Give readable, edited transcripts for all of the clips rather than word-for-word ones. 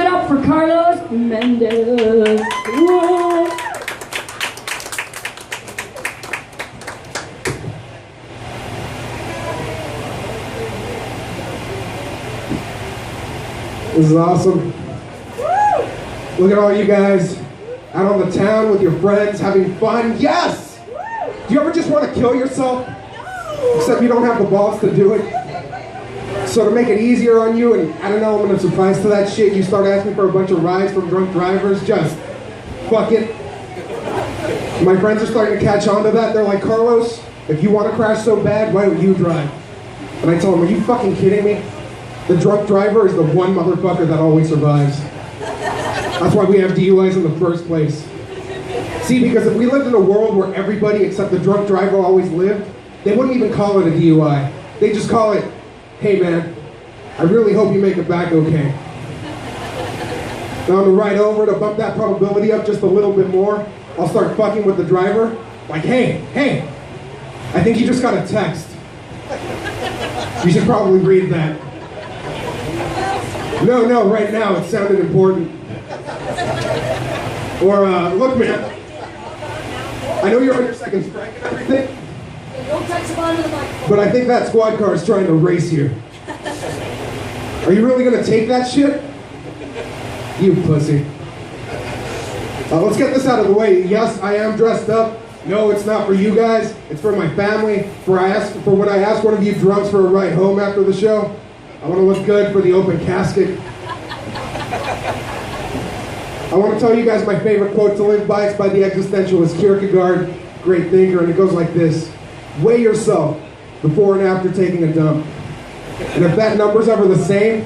it up for Carlos Mendez. Whoa. This is awesome. Look at all you guys out on the town with your friends having fun. Yes! Do you ever just want to kill yourself? Except you don't have the balls to do it. So to make it easier on you and add an element of surprise to that shit, you start asking for a bunch of rides from drunk drivers. Just fuck it. My friends are starting to catch on to that. They're like, Carlos, if you want to crash so bad, why don't you drive? And I tell them, are you fucking kidding me? The drunk driver is the one motherfucker that always survives. That's why we have DUIs in the first place. See, because if we lived in a world where everybody except the drunk driver always lived, they wouldn't even call it a DUI. They just call it, hey man, I really hope you make it back okay. Now on the ride over, to bump that probability up just a little bit more, I'll start fucking with the driver. Like, hey, I think you just got a text. You should probably read that. No, right now, it sounded important. Or, look man, I know you're on your second strike and everything, but I think that squad car is trying to race here. Are you really gonna take that shit? You pussy. Let's get this out of the way. Yes, I am dressed up. No, it's not for you guys. It's for my family. For when I ask one of you drunks for a ride home after the show, I want to look good for the open casket. I want to tell you guys my favorite quote to live by. It's by the existentialist Kierkegaard, great thinker, and it goes like this. Weigh yourself before and after taking a dump. And if that number's ever the same,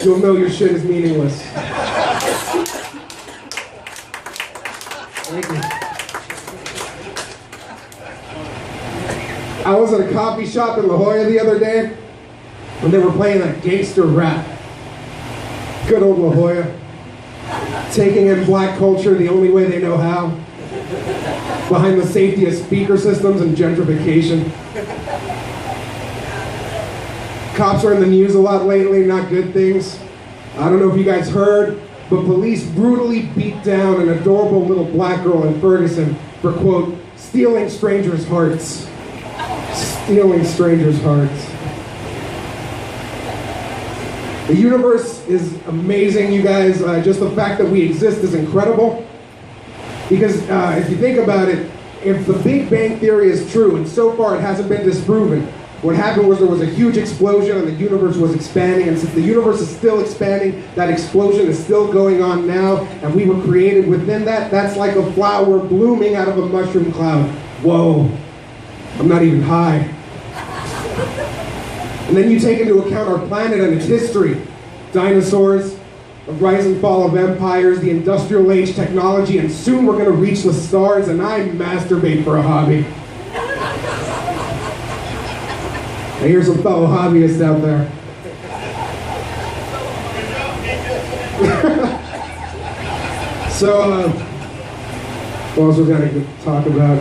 you'll know your shit is meaningless. Thank you. I was at a coffee shop in La Jolla the other day when they were playing that gangster rap. Good old La Jolla. Taking in black culture the only way they know how. Behind the safety of speaker systems and gentrification. Cops are in the news a lot lately, not good things. I don't know if you guys heard, but police brutally beat down an adorable little black girl in Ferguson for, quote, stealing strangers' hearts. Stealing strangers' hearts. The universe is amazing, you guys. Just the fact that we exist is incredible. Because if you think about it, if the Big Bang Theory is true, and so far it hasn't been disproven, what happened was there was a huge explosion and the universe was expanding, and since the universe is still expanding, that explosion is still going on now, and we were created within that. That's like a flower blooming out of a mushroom cloud. Whoa, I'm not even high. And then you take into account our planet and its history. Dinosaurs, the rise and fall of empires, the industrial age technology, and soon we're going to reach the stars, and I masturbate for a hobby. Now here's some fellow hobbyists out there. So, what else was I going to talk about?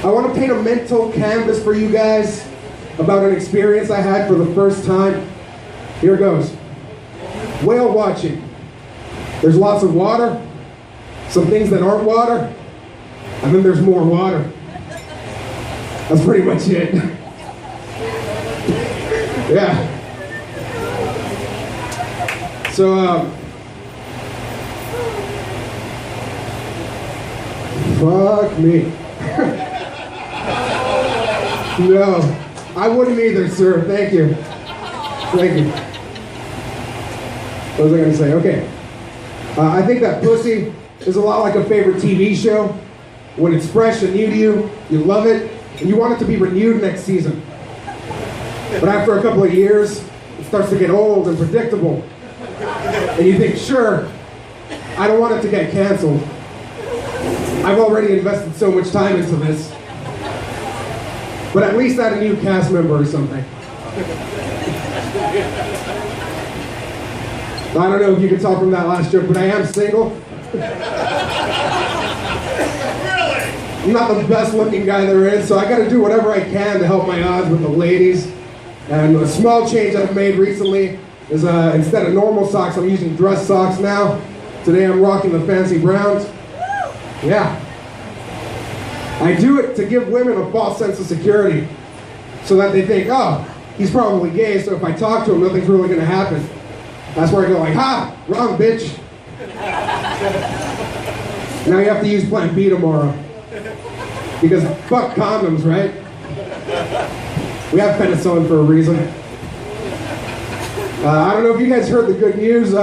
I want to paint a mental canvas for you guys about an experience I had for the first time. Here goes. Whale watching. There's lots of water, some things that aren't water, and then there's more water. That's pretty much it. Yeah. So, fuck me. No, I wouldn't either, sir. Thank you. Thank you. What was I going to say? Okay. I think that pussy is a lot like a favorite TV show. When it's fresh and new to you, you love it, and you want it to be renewed next season. But after a couple of years, it starts to get old and predictable. And you think, sure, I don't want it to get canceled. I've already invested so much time into this. But at least add a new cast member or something. I don't know if you can tell from that last joke, but I am single. I'm not the best looking guy there is, so I gotta do whatever I can to help my odds with the ladies. And a small change I've made recently, is instead of normal socks, I'm using dress socks now. Today I'm rocking the fancy browns. Yeah. I do it to give women a false sense of security, so that they think, oh, he's probably gay, so if I talk to him, nothing's really gonna happen. That's where I go like, ha, wrong bitch. Now you have to use Plan B tomorrow. Because fuck condoms, right? We have penicillin for a reason. I don't know if you guys heard the good news.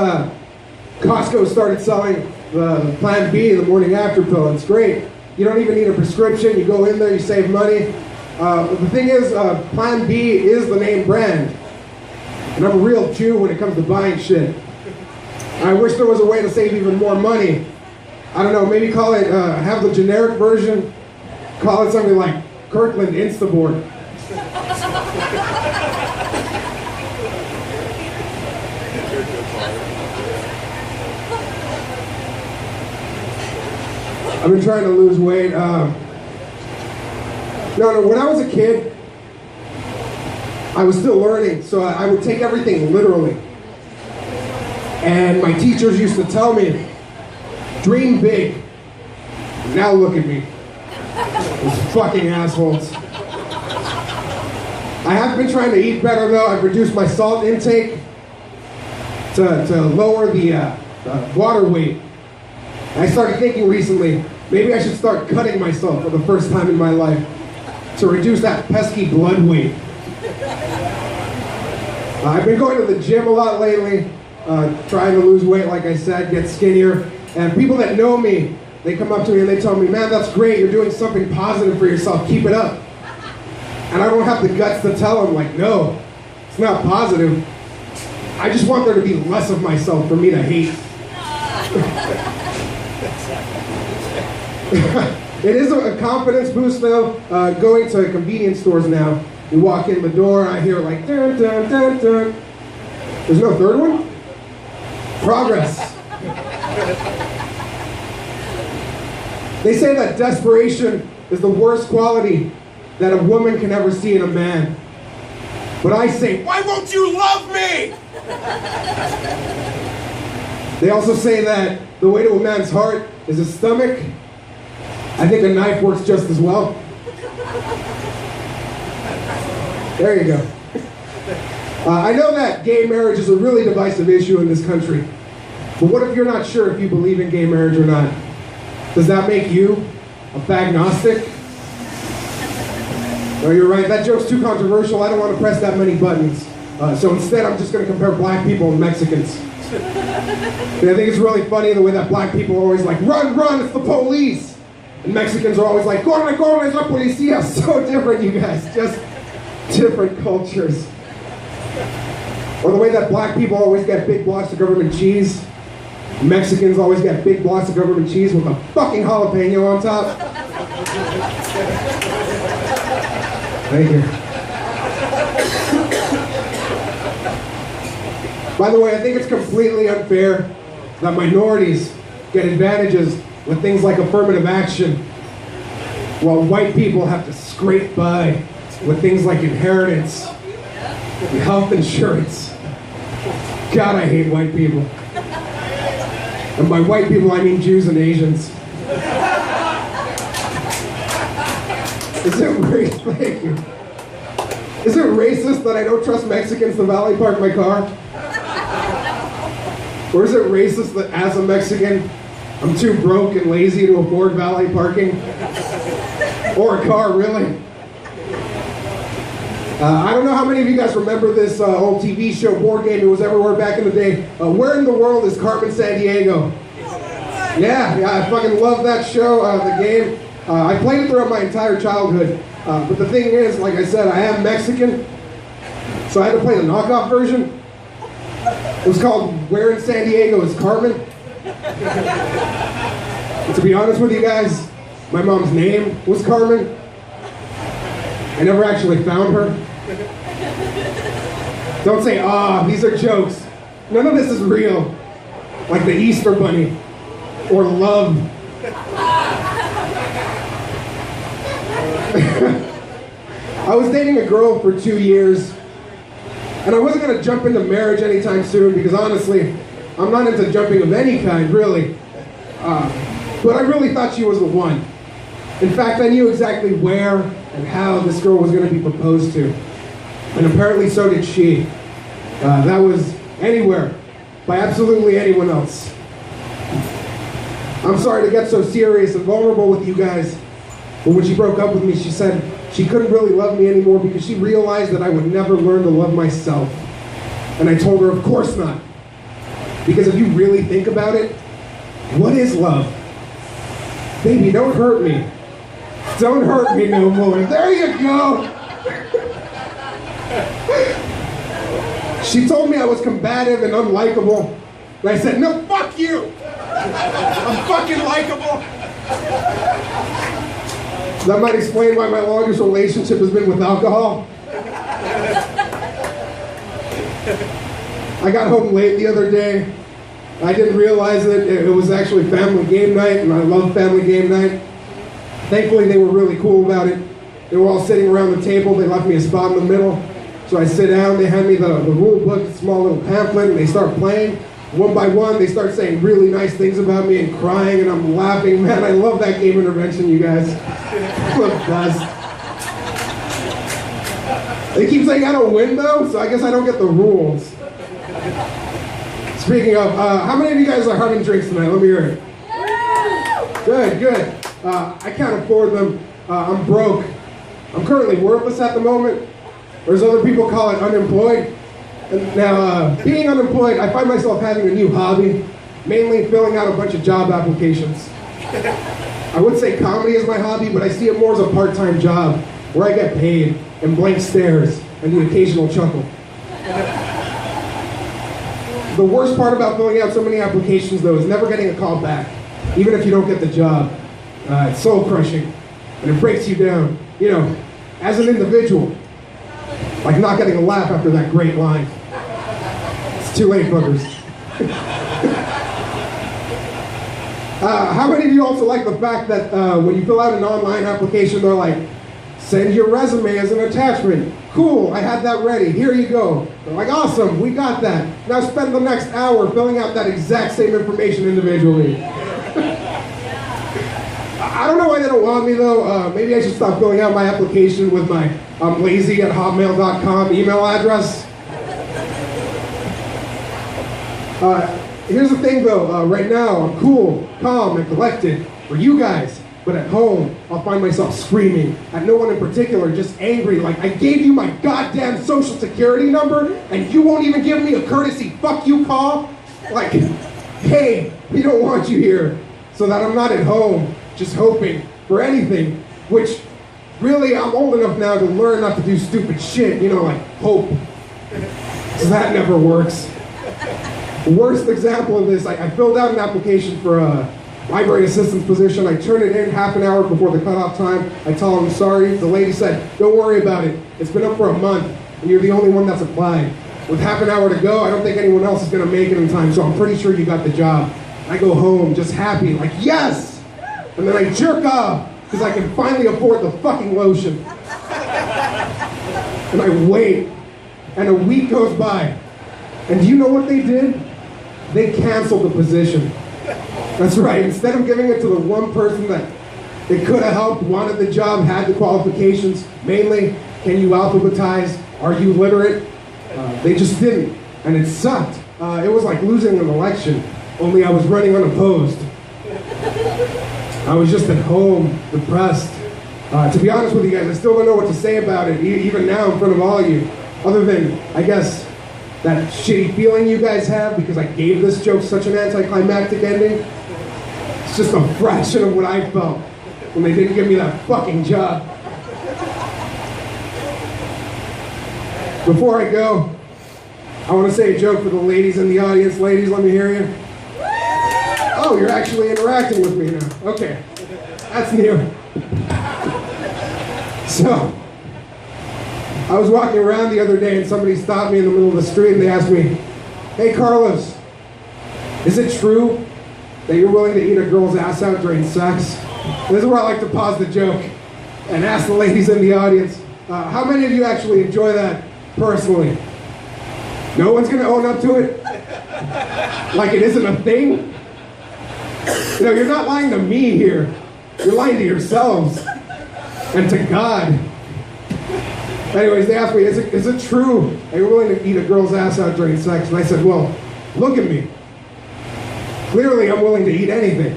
Costco started selling the Plan B, the morning after pill. It's great. You don't even need a prescription. You go in there, you save money. The thing is, Plan B is the name brand. And I'm a real Jew when it comes to buying shit. I wish there was a way to save even more money. I don't know, maybe call it, have the generic version, call it something like Kirkland Instaboard. I've been trying to lose weight. No, when I was a kid, I was still learning, so I would take everything literally. And my teachers used to tell me, dream big. Now look at me. Those fucking assholes. I have been trying to eat better though. I've reduced my salt intake to lower the water weight. I started thinking recently, maybe I should start cutting myself for the first time in my life to reduce that pesky blood weight. I've been going to the gym a lot lately, trying to lose weight, like I said, get skinnier. And people that know me, they come up to me and they tell me, man, that's great, you're doing something positive for yourself, keep it up. And I don't have the guts to tell them, like, no, it's not positive. I just want there to be less of myself for me to hate. It is a confidence boost though, going to convenience stores now. You walk in the door, I hear like, dun, dun, dun, dun. There's no third one? Progress. They say that desperation is the worst quality that a woman can ever see in a man. But I say, why won't you love me? They also say that the way to a man's heart is his stomach. I think a knife works just as well. There you go. I know that gay marriage is a really divisive issue in this country. But what if you're not sure if you believe in gay marriage or not? Does that make you a fagnostic? No, you're right. That joke's too controversial. I don't want to press that many buttons. So instead, I'm just going to compare black people and Mexicans. And I think it's really funny the way that black people are always like, run, run, it's the police. And Mexicans are always like, corre, corre, es la policía. So different, you guys. Just different cultures. Or the way that black people always get big blocks of government cheese. Mexicans always get big blocks of government cheese with a fucking jalapeno on top. Thank you. By the way, I think it's completely unfair that minorities get advantages with things like affirmative action, while white people have to scrape by with things like inheritance and health insurance. God, I hate white people. And by white people, I mean Jews and Asians. Is it racist that I don't trust Mexicans to valet park my car? Or is it racist that as a Mexican, I'm too broke and lazy to afford valet parking? Or a car, really? I don't know how many of you guys remember this old TV show, board game. It was everywhere back in the day. Where in the world is Carmen Sandiego? Yeah, I fucking love that show, the game. I played it throughout my entire childhood. But the thing is, like I said, I am Mexican, so I had to play the knockoff version. It was called Where in San Diego is Carmen? And to be honest with you guys, my mom's name was Carmen. I never actually found her. Don't say, these are jokes. None of this is real. Like the Easter Bunny or love. I was dating a girl for 2 years, And I wasn't going to jump into marriage anytime soon because honestly, I'm not into jumping of any kind, really. But I really thought she was the one. In fact, I knew exactly where and how this girl was going to be proposed to. And apparently so did she. That was anywhere, by absolutely anyone else. I'm sorry to get so serious and vulnerable with you guys, but when she broke up with me, she said she couldn't really love me anymore because she realized that I would never learn to love myself. And I told her, of course not. Because if you really think about it, what is love? Baby, don't hurt me. Don't hurt me no more. There you go. She told me I was combative and unlikable. And I said, no, fuck you. I'm fucking likable. That might explain why my longest relationship has been with alcohol. I got home late the other day. I didn't realize it. It was actually family game night, and I love family game night. Thankfully, they were really cool about it. They were all sitting around the table. They left me a spot in the middle. So I sit down, they hand me the rule book, a small little pamphlet, and they start playing. One by one, they start saying really nice things about me and crying, and I'm laughing. Man, I love that game intervention, you guys. It's the best. They keep saying I don't win, though, so I guess I don't get the rules. Speaking of, how many of you guys are having drinks tonight? Let me hear it. Good, good. I can't afford them. I'm broke. I'm currently worthless at the moment, or as other people call it, unemployed. And now, being unemployed, I find myself having a new hobby, mainly filling out a bunch of job applications. I would say comedy is my hobby, but I see it more as a part-time job, where I get paid, and blank stares, and the occasional chuckle. The worst part about filling out so many applications, though, is never getting a call back, even if you don't get the job. It's soul-crushing, and it breaks you down, you know, as an individual. Like not getting a laugh after that great line. It's too late, buggers. How many of you also like the fact that when you fill out an online application, they're like, send your resume as an attachment. Cool, I had that ready. Here you go. They're like, awesome, we got that. Now spend the next hour filling out that exact same information individually. I don't know why they don't want me though. Maybe I should stop filling out my application with my lazy@hotmail.com email address. Here's the thing though, right now I'm cool, calm, and collected for you guys. But at home, I'll find myself screaming at no one in particular, just angry, like I gave you my goddamn social security number and you won't even give me a courtesy fuck you call? Like, hey, we don't want you here. So that I'm not at home, just hoping for anything, which really I'm old enough now to learn not to do stupid shit, you know, like hope. So that never works. Worst example of this, I filled out an application for a library assistant's position. I turned it in half an hour before the cutoff time. I told them sorry. The lady said, don't worry about it. It's been up for a month, and you're the only one that's applied. With half an hour to go, I don't think anyone else is going to make it in time, so I'm pretty sure you got the job. I go home just happy, like, yes! And then I jerk off, because I can finally afford the fucking lotion. And I wait, and a week goes by. And do you know what they did? They canceled the position. That's right, instead of giving it to the one person that they could have helped, wanted the job, had the qualifications, mainly, can you alphabetize, are you literate? They just didn't, and it sucked. It was like losing an election, only I was running unopposed. I was just at home, depressed. To be honest with you guys, I still don't know what to say about it, even now in front of all of you, other than, I guess, that shitty feeling you guys have because I gave this joke such an anticlimactic ending. It's just a fraction of what I felt when they didn't give me that fucking job. Before I go, I want to say a joke for the ladies in the audience. Ladies, let me hear you. Oh, you're actually interacting with me now. Okay, that's new. So, I was walking around the other day and somebody stopped me in the middle of the street and they asked me, hey Carlos, is it true that you're willing to eat a girl's ass out during sex? And this is where I like to pause the joke and ask the ladies in the audience, how many of you actually enjoy that personally? No one's gonna own up to it? Like it isn't a thing? You know, you're not lying to me here. You're lying to yourselves and to God. Anyways, they asked me, is it true that you're willing to eat a girl's ass out during sex? And I said, well, look at me. Clearly, I'm willing to eat anything.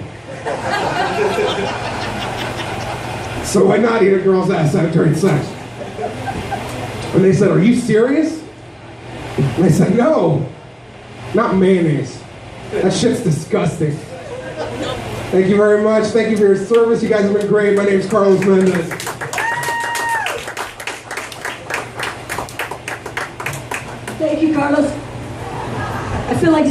So why not eat a girl's ass out during sex? And they said, are you serious? And I said, no, not mayonnaise. That shit's disgusting. Thank you very much. Thank you for your service. You guys have been great. My name's Carlos Mendez. Thank you, Carlos. I feel like